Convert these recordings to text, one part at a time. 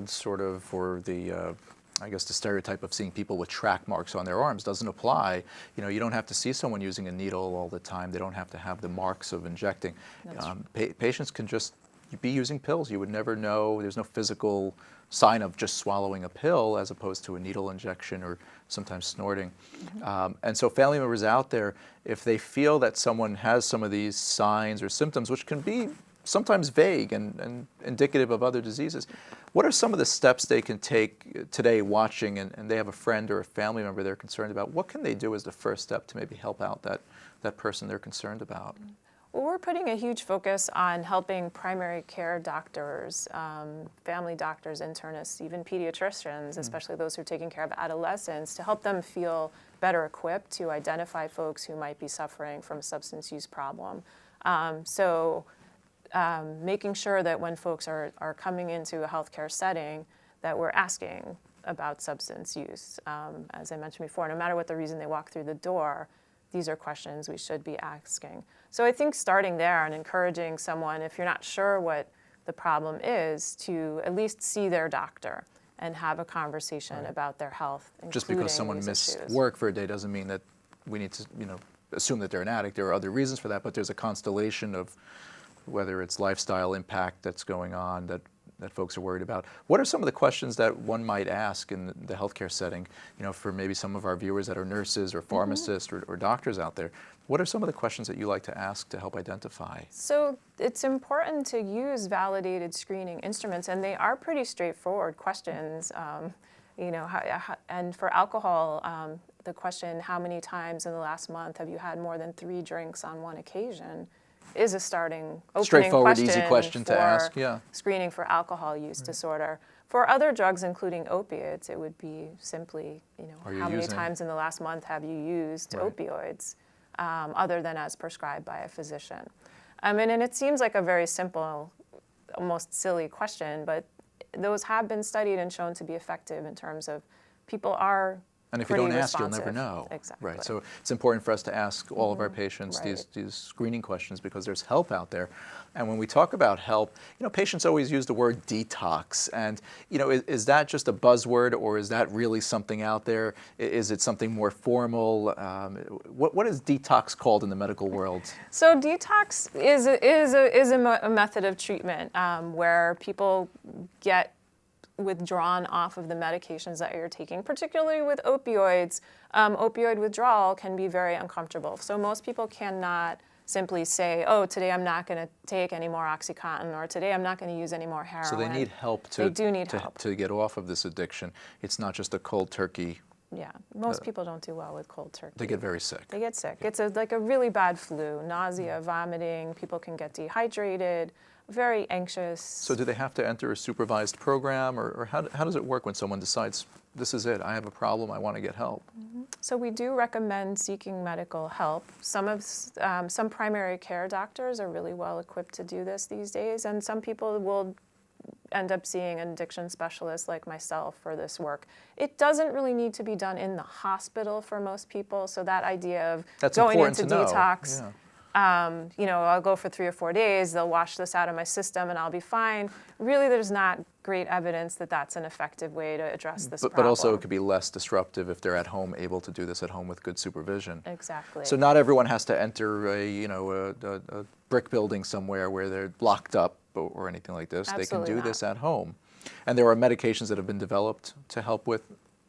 old sort of, or the I guess the stereotype of seeing people with track marks on their arms doesn't apply. You know, you don't have to see someone using a needle all the time. They don't have to have the marks of injecting. Patients can just be using pills. You would never know. There's no physical sign of just swallowing a pill as opposed to a needle injection or sometimes snorting. And so family members out there, if they feel that someone has some of these signs or symptoms, which can be sometimes vague and indicative of other diseases, what are some of the steps they can take today watching, and they have a friend or a family member they're concerned about? What can they do as the first step to maybe help out that person they're concerned about? Well, we're putting a huge focus on helping primary care doctors, family doctors, internists, even pediatricians, especially those who are taking care of adolescents, to help them feel better equipped to identify folks who might be suffering from a substance use problem. Making sure that when folks are coming into a healthcare setting, that we're asking about substance use. As I mentioned before, no matter what the reason they walk through the door, these are questions we should be asking. So I think starting there and encouraging someone, if you're not sure what the problem is, to at least see their doctor and have a conversation about their health. Just because someone missed work for a day doesn't mean that we need to, assume that they're an addict. There are other reasons for that, but there's a constellation of whether it's lifestyle impact that's going on that folks are worried about. What are some of the questions that one might ask in the healthcare setting, for maybe some of our viewers that are nurses or pharmacists or doctors out there? What are some of the questions that you like to ask to help identify? So it's important to use validated screening instruments, and they are pretty straightforward questions. And for alcohol, the question, how many times in the last month have you had more than 3 drinks on one occasion, is a starting opening straightforward, question, easy question to ask. Yeah. Screening for alcohol use disorder. For other drugs, including opiates, it would be simply, how many times in the last month have you used opioids, other than as prescribed by a physician? And it seems like a very simple, almost silly question, but those have been studied and shown to be effective in terms of people are. And if you don't ask, you'll never know. Exactly. Right. So it's important for us to ask all of our patients these screening questions, because there's help out there. And when we talk about help, patients always use the word detox. And, is that just a buzzword, or is that really something out there? Is it something more formal? What is detox called in the medical world? So detox is a method of treatment where people get withdrawn off of the medications that you're taking, particularly with opioids. Opioid withdrawal can be very uncomfortable. So most people cannot simply say, oh, today I'm not going to take any more OxyContin, or today I'm not going to use any more heroin. So they need help They do need help to get off of this addiction. It's not just a cold turkey. Yeah, most people don't do well with cold turkey. They get very sick. They get sick. Yeah. It's like a really bad flu, nausea, vomiting. People can get dehydrated, very anxious. So do they have to enter a supervised program, or how does it work when someone decides, this is it, I have a problem, I want to get help? So we do recommend seeking medical help. Some primary care doctors are really well equipped to do this these days, and some people will end up seeing an addiction specialist like myself for this work. It doesn't really need to be done in the hospital for most people, so that idea of going into detox, I'll go for 3 or 4 days, they'll wash this out of my system and I'll be fine. Really, there's not great evidence that that's an effective way to address this problem. But also it could be less disruptive if they're at home, able to do this at home with good supervision. Exactly. So not everyone has to enter a brick building somewhere where they're locked up or anything like this. Absolutely they can do not. this at home. And there are medications that have been developed to help with.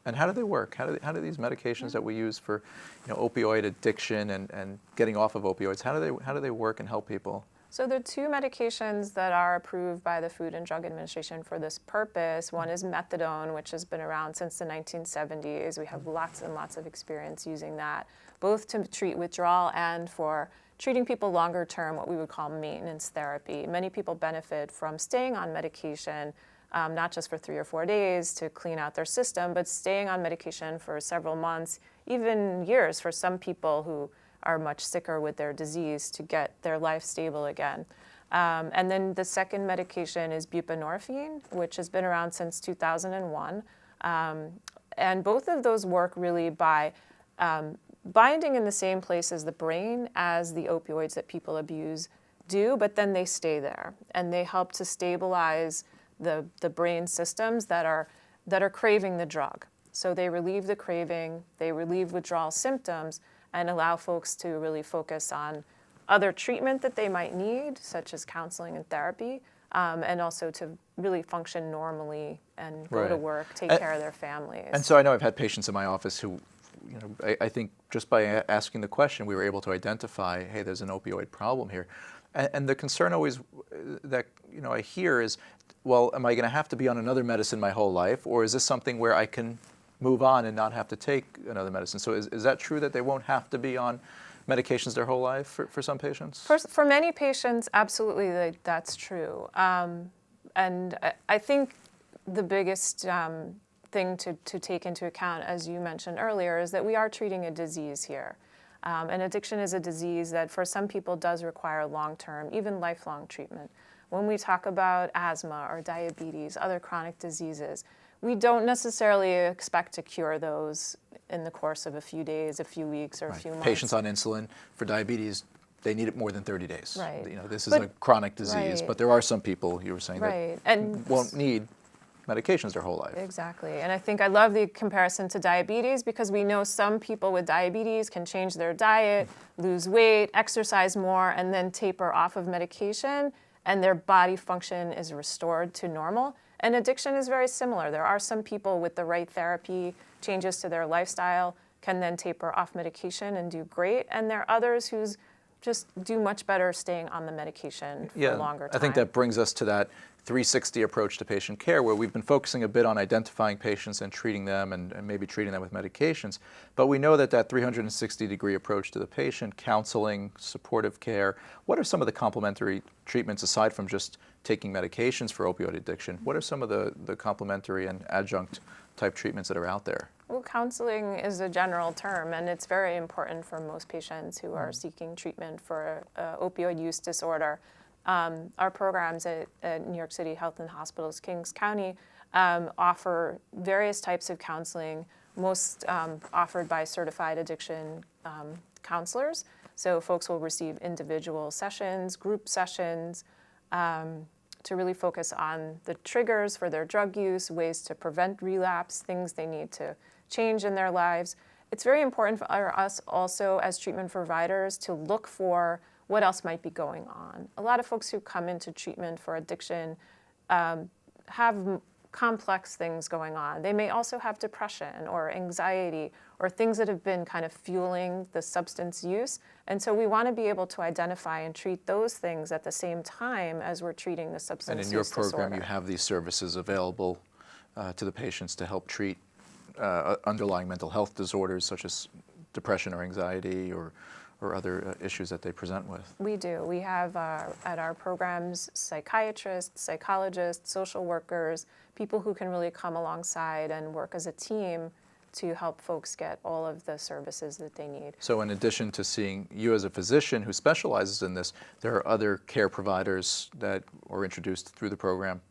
And how do they work? How do these medications that we use for opioid addiction and getting off of opioids, how do they work and help people? So there are 2 medications that are approved by the Food and Drug Administration for this purpose. One is methadone, which has been around since the 1970s. We have lots and lots of experience using that, both to treat withdrawal and for treating people longer term, what we would call maintenance therapy. Many people benefit from staying on medication, not just for 3 or 4 days to clean out their system, but staying on medication for several months, even years for some people who are much sicker with their disease, to get their life stable again. And then the second medication is buprenorphine, which has been around since 2001. And both of those work really by binding in the same place as the brain as the opioids that people abuse do, but then they stay there and they help to stabilize the brain systems that are craving the drug. So they relieve the craving, they relieve withdrawal symptoms, and allow folks to really focus on other treatment that they might need, such as counseling and therapy, and also to really function normally and go to Right. work, take care of their families. And so I know I've had patients in my office who, I think just by asking the question, we were able to identify, hey, there's an opioid problem here. And the concern always that, I hear is, well, am I going to have to be on another medicine my whole life, or is this something where I can move on and not have to take another medicine? So is that true that they won't have to be on medications their whole life for some patients? For many patients, absolutely, that's true. And I think the biggest thing to take into account, as you mentioned earlier, is that we are treating a disease here. And addiction is a disease that for some people does require long-term, even lifelong treatment. When we talk about asthma or diabetes, other chronic diseases, we don't necessarily expect to cure those in the course of a few days, a few weeks, or a few months. Patients on insulin for diabetes, they need it more than 30 days. Right. This is a chronic disease, right. but there are some people, you were saying, Right. that And won't need medications their whole life. Exactly. And I think I love the comparison to diabetes because we know some people with diabetes can change their diet, lose weight, exercise more, and then taper off of medication, and their body function is restored to normal. And addiction is very similar. There are some people with the right therapy, changes to their lifestyle, can then taper off medication and do great. And there are others who just do much better staying on the medication for a longer time. I think that brings us to that 360 approach to patient care, where we've been focusing a bit on identifying patients and treating them and maybe treating them with medications. But we know that 360-degree approach to the patient, counseling, supportive care, what are some of the complementary treatments aside from just taking medications for opioid addiction? What are some of the complementary and adjunct type treatments that are out there? Well, counseling is a general term, and it's very important for most patients who are seeking treatment for opioid use disorder. Our programs at New York City Health and Hospitals, Kings County, offer various types of counseling, most offered by certified addiction counselors. So folks will receive individual sessions, group sessions, to really focus on the triggers for their drug use, ways to prevent relapse, things they need to change in their lives. It's very important for us also as treatment providers to look for what else might be going on. A lot of folks who come into treatment for addiction have complex things going on. They may also have depression or anxiety or things that have been kind of fueling the substance use. And so we want to be able to identify and treat those things at the same time as we're treating the substance use disorder. And in your program, you have these services available to the patients to help treat underlying mental health disorders such as depression or anxiety or other issues that they present with. We do. We have at our programs psychiatrists, psychologists, social workers, people who can really come alongside and work as a team to help folks get all of the services that they need. So in addition to seeing you as a physician who specializes in this, there are other care providers that are introduced through the program.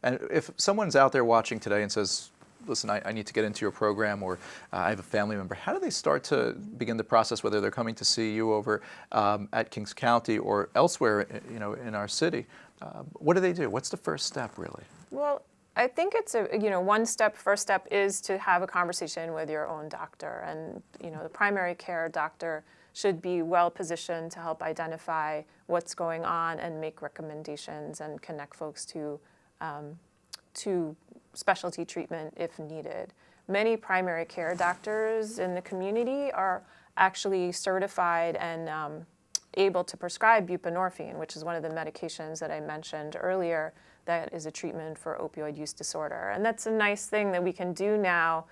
And if someone's out there watching today and says, listen, I need to get into your program, or I have a family member, how do they start to begin the process, whether they're coming to see you over at Kings County or elsewhere in our city? What do they do? What's the first step, really? Well, I think it's first step is to have a conversation with your own doctor. And, the primary care doctor should be well positioned to help identify what's going on and make recommendations and connect folks to specialty treatment if needed. Many primary care doctors in the community are actually certified and able to prescribe buprenorphine, which is one of the medications that I mentioned earlier that is a treatment for opioid use disorder. And that's a nice thing that we can do now,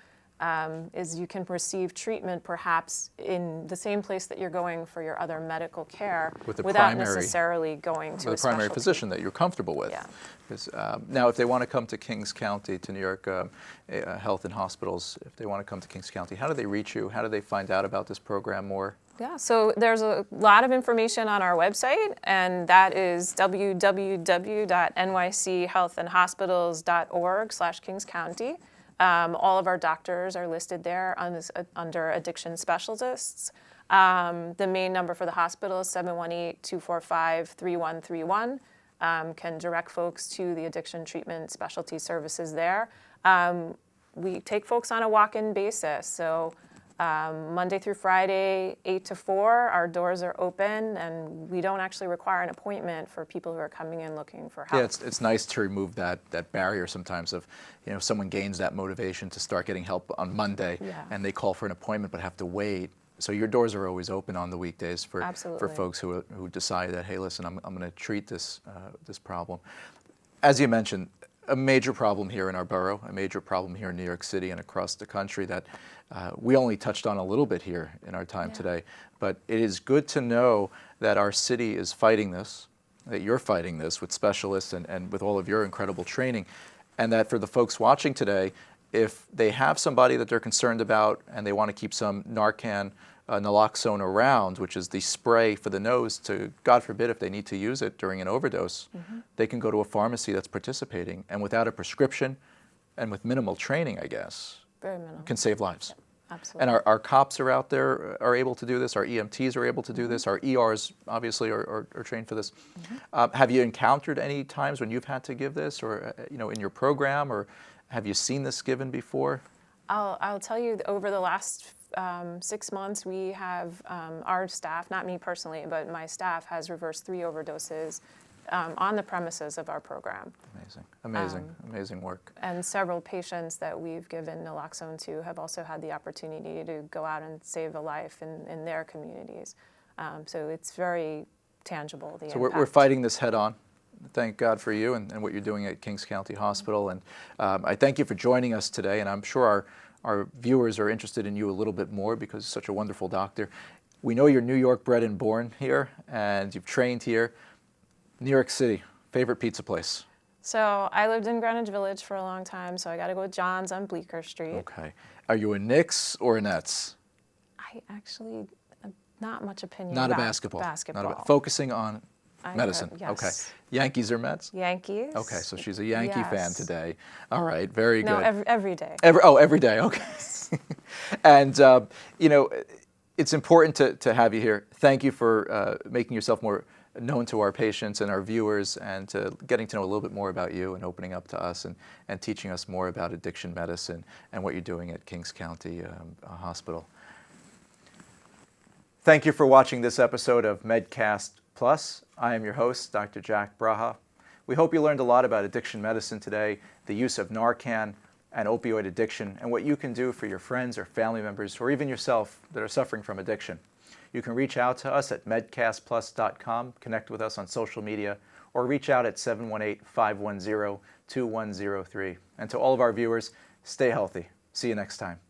is you can receive treatment perhaps in the same place that you're going for your other medical care without necessarily going to a the primary specialty physician that you're comfortable with. Yeah. Now, if they want to come to Kings County, to New York Health and Hospitals, if they want to come to Kings County, how do they reach you? How do they find out about this program more? Yeah, so there's a lot of information on our website, and that is www.nychealthandhospitals.org/Kings County. All of our doctors are listed there under addiction specialists. The main number for the hospital is 718-245-3131. can direct folks to the addiction treatment specialty services there. We take folks on a walk-in basis. So Monday through Friday, 8 to 4, our doors are open, and we don't actually require an appointment for people who are coming in looking for help. Yeah, it's nice to remove that barrier sometimes of, someone gains that motivation to start getting help on Monday, and they call for an appointment but have to wait. So your doors are always open on the weekdays for folks who decide that, hey, listen, I'm going to treat this problem. As you mentioned, a major problem here in our borough, a major problem here in New York City and across the country that we only touched on a little bit here in our time today. But it is good to know that our city is fighting this, that you're fighting this with specialists and with all of your incredible training, and that for the folks watching today, if they have somebody that they're concerned about and they want to keep some Narcan, naloxone around, which is the spray for the nose to, God forbid, if they need to use it during an overdose, they can go to a pharmacy that's participating, and without a prescription and with minimal training, I guess, very minimal, can save lives. Yep, absolutely. And our cops are out there, are able to do this, our EMTs are able to do this, our ERs obviously are trained for this. Have you encountered any times when you've had to give this, or in your program, or have you seen this given before? I'll tell you, over the last 6 months, we have our staff, not me personally, but my staff has reversed 3 overdoses on the premises of our program. Amazing work. And several patients that we've given naloxone to have also had the opportunity to go out and save a life in their communities. So it's very tangible, the impact. So we're fighting this head on. Thank God for you and what you're doing at Kings County Hospital. And I thank you for joining us today. And I'm sure our viewers are interested in you a little bit more because you're such a wonderful doctor. We know you're New York bred and born here, and you've trained here. New York City, favorite pizza place? So I lived in Greenwich Village for a long time, so I got to go with John's on Bleecker Street. Okay. Are you a Knicks or a Nets? I actually, not much opinion Not about a basketball. basketball. Focusing on medicine. Yes. Okay. Yankees or Mets? Yankees. Okay, so she's a Yankee fan today. All right, very good. No, every day. Every day, okay. And, it's important to have you here. Thank you for making yourself more known to our patients and our viewers, and getting to know a little bit more about you and opening up to us and teaching us more about addiction medicine and what you're doing at Kings County Hospital. Thank you for watching this episode of Medcastplus. I am your host, Dr. Jack Braha. We hope you learned a lot about addiction medicine today, the use of Narcan and opioid addiction, and what you can do for your friends or family members, or even yourself, that are suffering from addiction. You can reach out to us at medcastplus.com, connect with us on social media, or reach out at 718-510-2103. And to all of our viewers, stay healthy. See you next time.